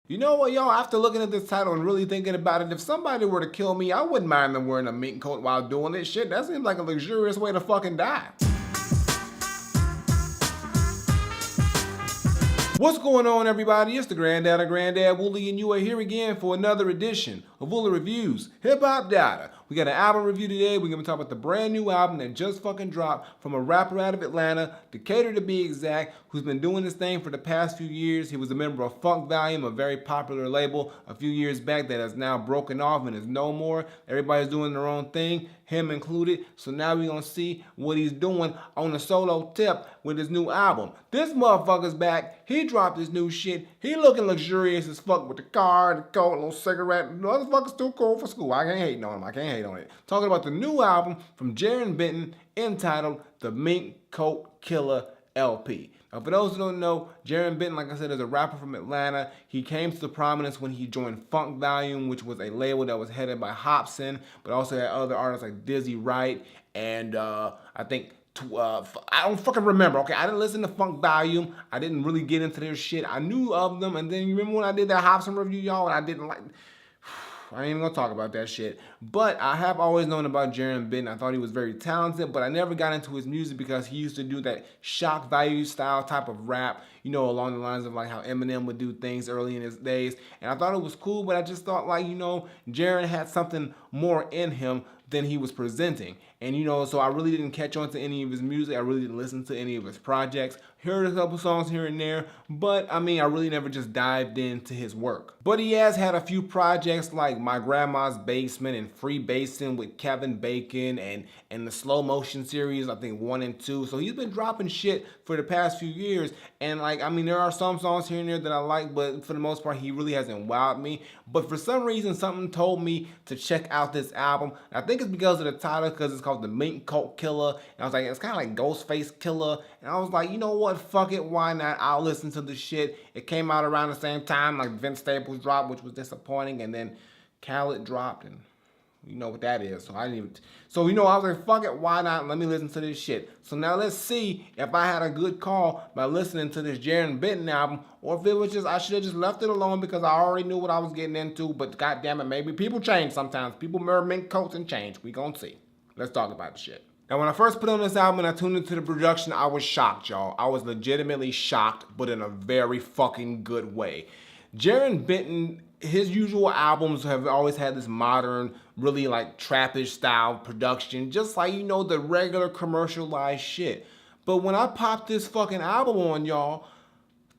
You know what, y'all? After looking at this title and really thinking about it, if somebody were to kill me, I wouldn't mind them wearing a mink coat while doing this shit. That seems like a luxurious way to fucking die. What's going on, everybody? It's the Granddad of Granddad Woolly, and you are here again for another edition of Woolly Reviews Hip Hop Data. We got an album review today. We're gonna talk about the brand new album that just fucking dropped from a rapper out of Atlanta, Decatur to be exact, who's been doing this thing for the past few years. He was a member of Funk Volume, a very popular label a few years back that has now broken off and is no more. Everybody's doing their own thing, him included. So now we're gonna see what he's doing on a solo tip with his new album. This motherfucker's back. He dropped his new shit. He looking luxurious as fuck with the car, the coat, little cigarette. The motherfucker's too cool for school. I can't hate on him. I can't hate on it. Talking about the new album from Jarren Benton entitled The Mink Coat Killa LP. Now, for those who don't know, Jarren Benton, like I said, is a rapper from Atlanta. He came to prominence when he joined Funk Volume, which was a label that was headed by Hopsin, but also had other artists like Dizzy Wright and I think I don't fucking remember. Okay, I didn't listen to Funk Volume. I didn't really get into their shit. I knew of them, and then you remember when I did that Hopsin review, y'all, and I didn't like. I ain't even gonna talk about that shit. But I have always known about Jarren Benton. I thought he was very talented, but I never got into his music because he used to do that shock value style type of rap, you know, along the lines of like how Eminem would do things early in his days. And I thought it was cool, but I just thought like, you know, Jarren had something more in him than he was presenting. And you know, so I really didn't catch on to any of his music. I really didn't listen to any of his projects. Heard a couple songs here and there, but I mean, I really never just dived into his work. But he has had a few projects like My Grandma's Basement and Free Basin with Kevin Bacon and the Slow Motion series, I think 1 and 2. So he's been dropping shit for the past few years. And like, I mean, there are some songs here and there that I like, but for the most part, he really hasn't wowed me. But for some reason, something told me to check out this album. I think it's because of the title, because it's called The Mink Coat Killa. And I was like, it's kind of like Ghostface Killer. And I was like, you know what? Fuck it, why not? I'll listen to the shit. It came out around the same time like Vince Staples dropped, which was disappointing, and then Khaled dropped, and you know what that is. So I didn't even. So you know, I was like, fuck it, why not? Let me listen to this shit. So now let's see if I had a good call by listening to this Jarren Benton album, or if it was just I should have just left it alone because I already knew what I was getting into. But goddamn it, maybe people change sometimes. People wear mink coats and change. We gonna see. Let's talk about the shit. Now, when I first put on this album and I tuned into the production, I was shocked, y'all. I was legitimately shocked, but in a very fucking good way. Jarren Benton, his usual albums have always had this modern, really like trappish style production, just like, you know, the regular commercialized shit. But when I popped this fucking album on, y'all,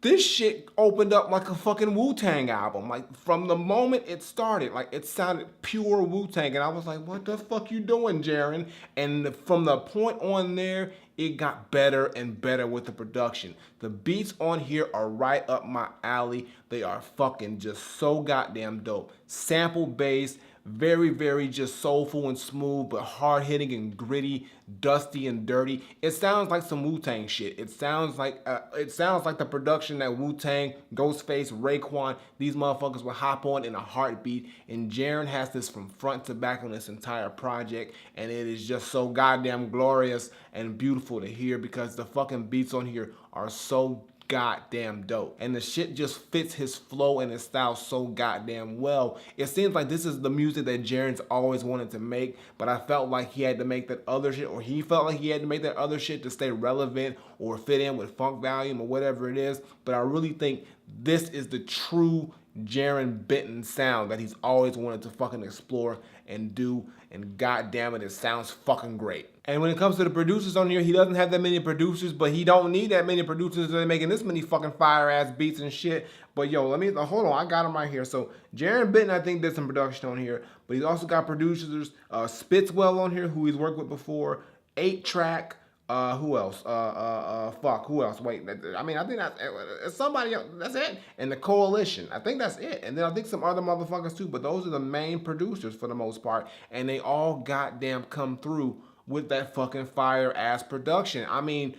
this shit opened up like a fucking Wu-Tang album. Like, from the moment it started, like, it sounded pure Wu-Tang. And I was like, what the fuck you doing, Jarren? And from the point on there, it got better and better with the production. The beats on here are right up my alley. They are fucking just so goddamn dope. Sample based, very, very just soulful and smooth, but hard-hitting and gritty, dusty and dirty. It sounds like some Wu-Tang shit. It sounds like the production that Wu-Tang, Ghostface, Raekwon, these motherfuckers will hop on in a heartbeat. And Jarren has this from front to back on this entire project, and it is just so goddamn glorious and beautiful to hear because the fucking beats on here are so goddamn dope. And the shit just fits his flow and his style so goddamn well. It seems like this is the music that Jarren's always wanted to make, but I felt like he had to make that other shit, or he felt like he had to make that other shit to stay relevant or fit in with Funk Volume or whatever it is. But I really think this is the true Jarren Benton sound that he's always wanted to fucking explore and do, and goddamn it sounds fucking great. And when it comes to the producers on here, he doesn't have that many producers, but he don't need that many producers that are making this many fucking fire ass beats and shit. But yo, hold on, I got him right here. So Jarren Benton, I think, did some production on here, but he's also got producers, Spitzwell on here, who he's worked with before, 8-Track, who else? Who else? Wait, I mean, I think that's somebody else. That's it. And the Coalition. I think that's it. And then I think some other motherfuckers too, but those are the main producers for the most part. And they all goddamn come through with that fucking fire ass production. I mean,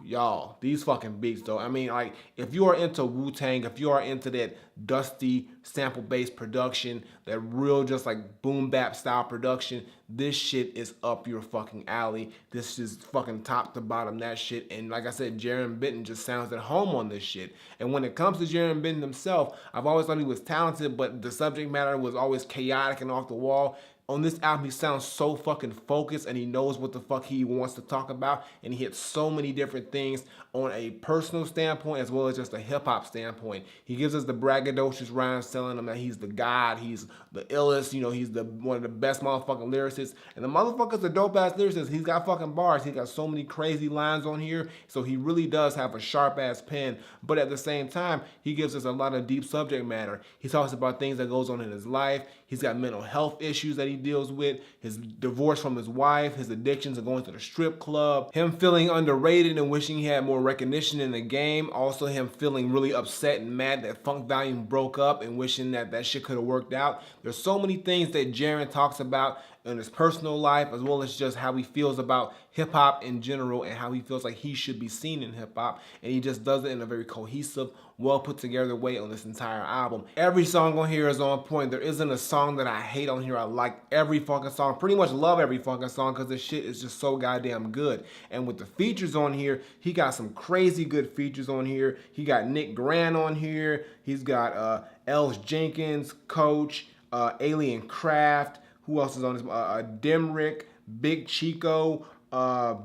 y'all, these fucking beats though. I mean, like, if you are into Wu-Tang, if you are into that dusty sample-based production, that real just like boom bap style production, this shit is up your fucking alley. This is fucking top to bottom that shit. And like I said, Jarren Benton just sounds at home on this shit. And when it comes to Jarren Benton himself, I've always thought he was talented, but the subject matter was always chaotic and off the wall. On this album, he sounds so fucking focused and he knows what the fuck he wants to talk about, and he hits so many different things on a personal standpoint as well as just a hip-hop standpoint. He gives us the braggadocious rhymes telling him that he's the god, he's the illest, you know, he's the one of the best motherfucking lyricists, and the motherfucker's a dope-ass lyricist. He's got fucking bars. He got so many crazy lines on here, so he really does have a sharp-ass pen, but at the same time, he gives us a lot of deep subject matter. He talks about things that goes on in his life. He's got mental health issues that he deals with, his divorce from his wife, his addictions of going to the strip club, him feeling underrated and wishing he had more recognition in the game, also him feeling really upset and mad that Funk Volume broke up and wishing that that shit could have worked out. There's so many things that Jarren talks about in his personal life, as well as just how he feels about hip-hop in general and how he feels like he should be seen in hip-hop, and he just does it in a very cohesive, well put together way on this entire album. Every song on here is on point. There isn't a song that I hate on here. I like every fucking song, pretty much love every fucking song, because this shit is just so goddamn good. And with the features on here, he got some crazy good features on here. He got Nick Grant on here. He's got Els Jenkins, Coach, Alien Craft. Who else is on this? Demrick, Big Chico,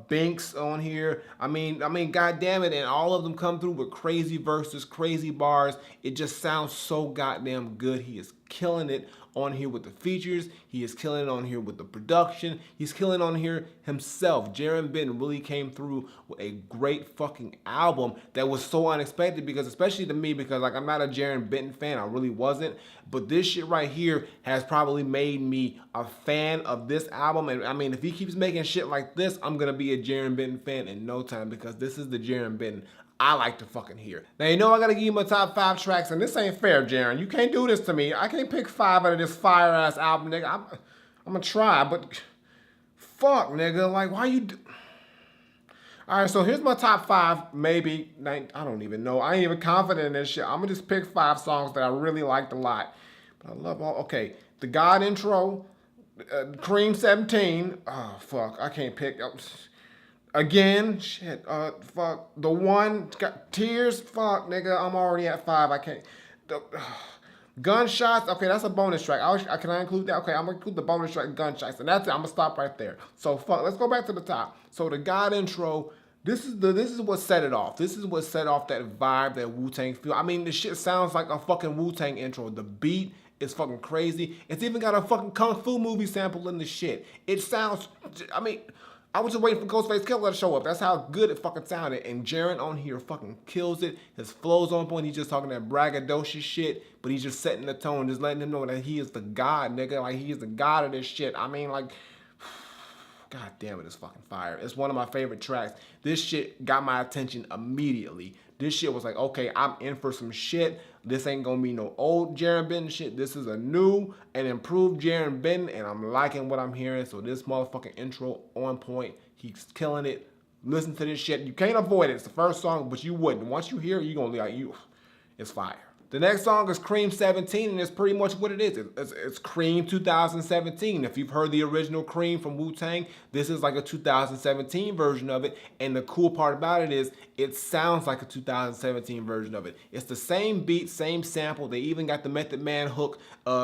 Binks on here. I mean, god damn it, and all of them come through with crazy verses, crazy bars. It just sounds so goddamn good. He is killing it on here with the features. He is killing it on here with the production. He's killing on here himself. Jarren Benton really came through with a great fucking album that was so unexpected, because especially to me, because like I'm not a Jarren Benton fan, I really wasn't, but this shit right here has probably made me a fan of this album. And I mean, if he keeps making shit like this, I'm gonna be a Jarren Benton fan in no time, because this is the Jarren Benton I like to fucking hear. Now, you know I gotta give you my top 5 tracks, and this ain't fair, Jarren. You can't do this to me. I can't pick 5 out of this fire-ass album, nigga. I'm gonna try, but fuck, nigga. Like, why you do... All right, so here's my top 5, maybe, I don't even know. I ain't even confident in this shit. I'm gonna just pick 5 songs that I really liked a lot. But I love all, okay. The God intro, Cream 17. Oh, fuck, I can't pick. Again, shit, fuck, the one, got Tears, fuck, nigga, I'm already at 5, I can't, Gunshots, okay, that's a bonus track, can I include that? Okay, I'm gonna include the bonus track, Gunshots, and that's it, I'm gonna stop right there. So, fuck, let's go back to the top. So, the God intro, this is what set it off. This is what set off that vibe, that Wu-Tang feel. I mean, this shit sounds like a fucking Wu-Tang intro. The beat is fucking crazy. It's even got a fucking Kung Fu movie sample in the shit. It sounds, I mean... I was just waiting for Ghostface Killer to show up. That's how good it fucking sounded. And Jarren on here fucking kills it. His flow's on point. He's just talking that braggadocious shit, but he's just setting the tone, just letting him know that he is the god, nigga. Like, he is the god of this shit. I mean, like, god damn it, it's fucking fire. It's one of my favorite tracks. This shit got my attention immediately. This shit was like, okay, I'm in for some shit. This ain't gonna be no old Jarren Benton shit. This is a new and improved Jarren Benton, and I'm liking what I'm hearing. So this motherfucking intro on point. He's killing it. Listen to this shit. You can't avoid it. It's the first song, but you wouldn't. Once you hear it, you're gonna be like, it's fire. The next song is Cream 17, and it's pretty much what it is. It's Cream 2017. If you've heard the original Cream from Wu-Tang, this is like a 2017 version of it. And the cool part about it is it sounds like a 2017 version of it. It's the same beat, same sample. They even got the Method Man hook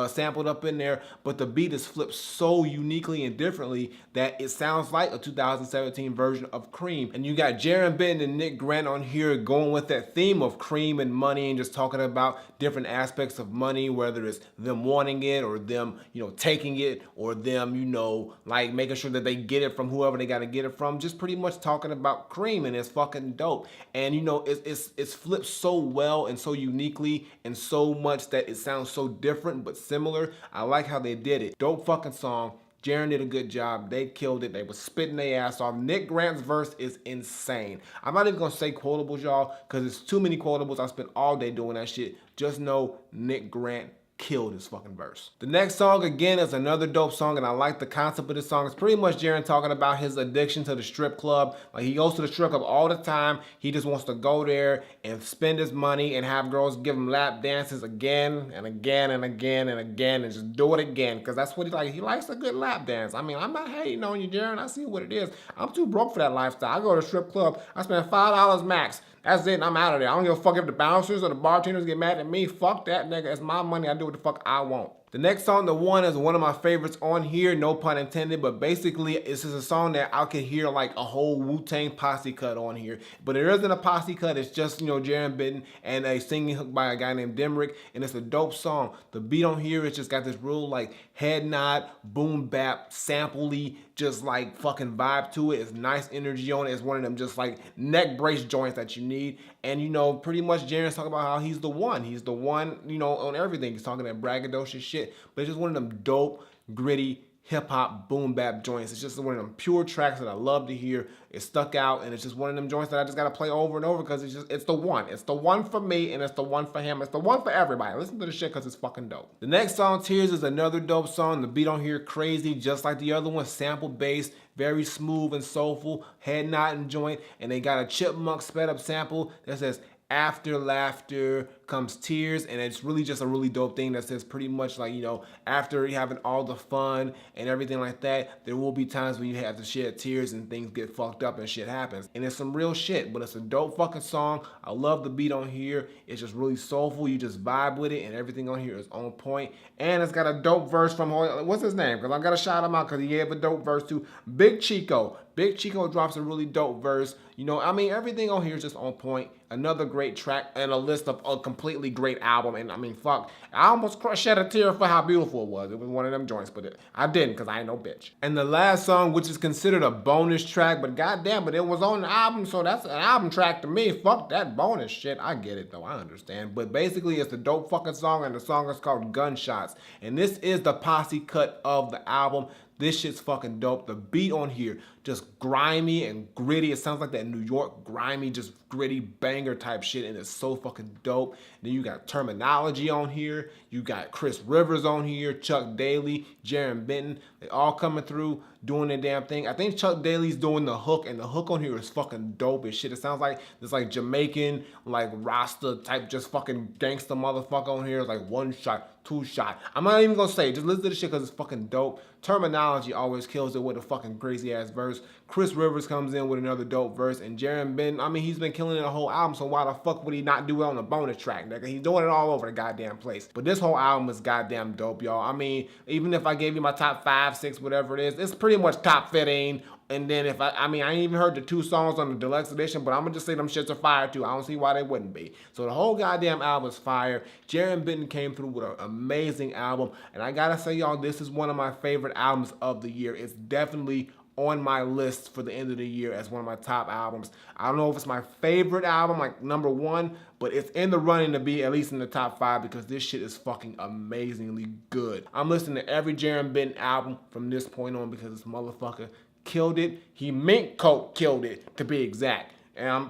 sampled up in there, but the beat is flipped so uniquely and differently that it sounds like a 2017 version of Cream. And you got Jarren Benton and Nick Grant on here going with that theme of cream and money and just talking about different aspects of money, whether it's them wanting it or them, you know, taking it, or them, you know, like making sure that they get it from whoever they got to get it from. Just pretty much talking about cream, and it's fucking dope. And you know, it's flipped so well and so uniquely and so much that it sounds so different but similar. I like how they did it. Dope fucking song. Jarren did a good job. They killed it. They was spitting their ass off. Nick Grant's verse is insane. I'm not even going to say quotables, y'all, because it's too many quotables. I spent all day doing that shit. Just know Nick Grant killed his fucking verse. The next song again is another dope song, and I like the concept of this song. It's pretty much Jarren talking about his addiction to the strip club. Like, he goes to the strip club all the time. He just wants to go there and spend his money and have girls give him lap dances again and again and again and again and just do it again, because that's what he likes. He likes a good lap dance. I mean, I'm not hating on you, Jarren. I see what it is. I'm too broke for that lifestyle. I go to the strip club, I spend $5 max. That's it, and I'm out of there. I don't give a fuck if the bouncers or the bartenders get mad at me. Fuck that, nigga. It's my money. I do what the fuck I want. The next song, The One, is one of my favorites on here, no pun intended, but basically this is a song that I could hear like a whole Wu-Tang posse cut on here. But it isn't a posse cut, it's just, you know, Jarren Benton and a singing hook by a guy named Demrick, and it's a dope song. The beat on here, it's just got this real like head nod, boom bap, sample-y, just like fucking vibe to it. It's nice energy on it. It's one of them just like neck brace joints that you need. And you know, pretty much Jarren's talking about how he's the one. He's the one, you know, on everything. He's talking that braggadocious shit. But it's just one of them dope, gritty, hip-hop, boom bap joints. It's just one of them pure tracks that I love to hear. It stuck out, and it's just one of them joints that I just gotta play over and over because it's the one. It's the one for me, and it's the one for him. It's the one for everybody. Listen to the shit because it's fucking dope. The next song, Tears, is another dope song. The beat on here, crazy, just like the other one, sample based, very smooth and soulful, head nodding joint, and they got a chipmunk sped up sample that says, after laughter comes tears, and it's really just a really dope thing that says pretty much like, you know, after having all the fun and everything like that, there will be times when you have to shed tears and things get fucked up and shit happens. And it's some real shit, but it's a dope fucking song. I love the beat on here. It's just really soulful. You just vibe with it, and everything on here is on point. And it's got a dope verse from, what's his name? Because I gotta shout him out because he gave a dope verse too. Big Chico. Big Chico drops a really dope verse. You know, I mean, everything on here is just on point. Another great track and a list of a completely great album. And I mean, fuck, I almost shed a tear for how beautiful it was. It was one of them joints, but I didn't because I ain't no bitch. And the last song, which is considered a bonus track, but goddamn, but it was on the album, so that's an album track to me. Fuck that bonus shit. I get it though, I understand. But basically, it's a dope fucking song, and the song is called Gunshots. And this is the posse cut of the album. This shit's fucking dope. The beat on here, just grimy and gritty. It sounds like that New York grimy, just gritty banger type shit, and it's so fucking dope. Then you got Terminology on here. You got Chris Rivers on here, Chuck Daly, Jarren Benton. They all coming through doing their damn thing. I think Chuck Daly's doing the hook, and the hook on here is fucking dope as shit. It sounds like this like Jamaican, like Rasta type, just fucking gangster motherfucker on here. It's like one shot, two shot. I'm not even gonna say it. Just listen to the shit because it's fucking dope. Terminology always kills it with a fucking crazy ass verse. Chris Rivers comes in with another dope verse, and Jarren Benton, I mean, he's been killing it the whole album, so why the fuck would he not do it on a bonus track, nigga? He's doing it all over the goddamn place. But this whole album is goddamn dope, y'all. I mean, even if I gave you my top 5, 6, whatever it is, it's pretty much top 15. And then if I ain't even heard the 2 songs on the deluxe edition, but I'm gonna just say them shits are fire too. I don't see why they wouldn't be. So the whole goddamn album is fire. Jarren Benton came through with an amazing album, and I gotta say, y'all, this is one of my favorite albums of the year. It's definitely on my list for the end of the year as one of my top albums. I don't know if it's my favorite album, like number 1, but it's in the running to be at least in the top 5 because this shit is fucking amazingly good. I'm listening to every Jarren Benton album from this point on because this motherfucker killed it. He Mink Coat killed it, to be exact. And I'm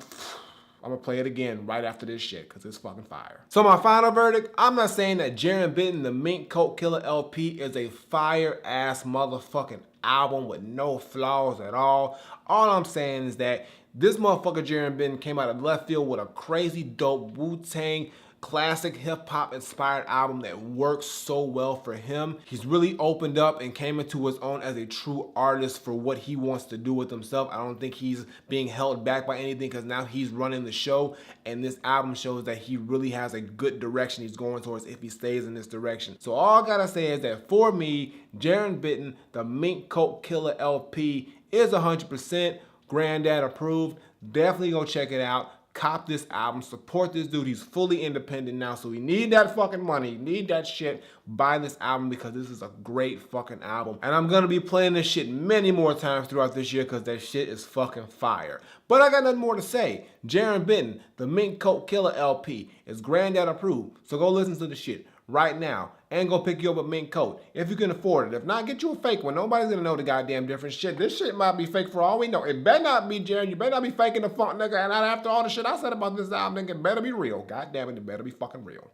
gonna play it again right after this shit because it's fucking fire. So my final verdict, I'm not saying that Jarren Benton, the Mink Coat Killa LP, is a fire ass motherfucking album with no flaws at all. All I'm saying is that this motherfucker Jarren Benton came out of left field with a crazy dope Wu-Tang classic hip-hop inspired album that works so well for him. He's really opened up and came into his own as a true artist for what he wants to do with himself. I don't think he's being held back by anything because now he's running the show, and this album shows that he really has a good direction he's going towards if he stays in this direction. So all I gotta say is that for me, Jarren Benton, the Mink Coat Killa LP is 100% Granddad approved. Definitely go check it out. Cop this album, support this dude. He's fully independent now, so we need that fucking money, need that shit. Buy this album because this is a great fucking album. And I'm gonna be playing this shit many more times throughout this year because that shit is fucking fire. But I got nothing more to say. Jarren Benton, the Mink Coat Killa LP is Granddad approved, so go listen to the shit right now and go pick you up a mink coat if you can afford it. If not, get you a fake one. Nobody's gonna know the goddamn difference. Shit, this shit might be fake for all we know. It better not be, Jarren. You better not be faking the funk, nigga. And after all the shit I said about this album, nigga, it better be real. God damn it, it better be fucking real.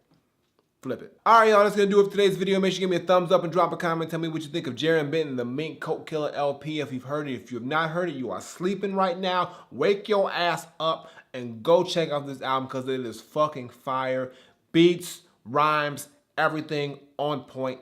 Flip it. Alright, y'all, that's gonna do it for today's video. Make sure you give me a thumbs up and drop a comment. Tell me what you think of Jarren Benton, the Mink Coat Killa LP. If you've heard it, if you have not heard it, you are sleeping right now. Wake your ass up and go check out this album because it is fucking fire. Beats, rhymes, everything on point.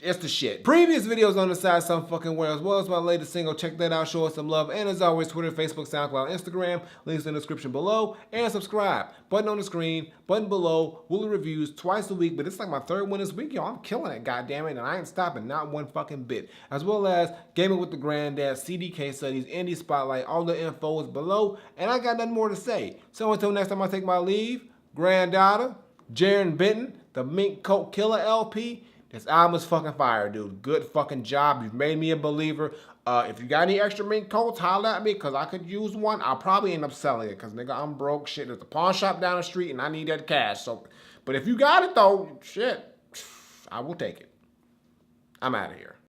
It's the shit. Previous videos on the side some fucking where, as well as my latest single. Check that out, show us some love. And as always, Twitter, Facebook, SoundCloud, Instagram. Links in the description below. And subscribe. Button on the screen, button below. Woolly Reviews twice a week, but it's like my third one this week, y'all. I'm killing it, goddammit, and I ain't stopping, not one fucking bit. As well as Gaming with the Granddad, CDK Studies, Indie Spotlight. All the info is below, and I got nothing more to say. So until next time I take my leave, Granddaughter, Jarren Benton, the Mink Coat Killa LP. This album is fucking fire, dude. Good fucking job. You've made me a believer. If you got any extra mink coats, holla at me, because I could use one. I'll probably end up selling it, because, nigga, I'm broke. Shit, there's a pawn shop down the street, and I need that cash. So, but if you got it, though, shit, I will take it. I'm out of here.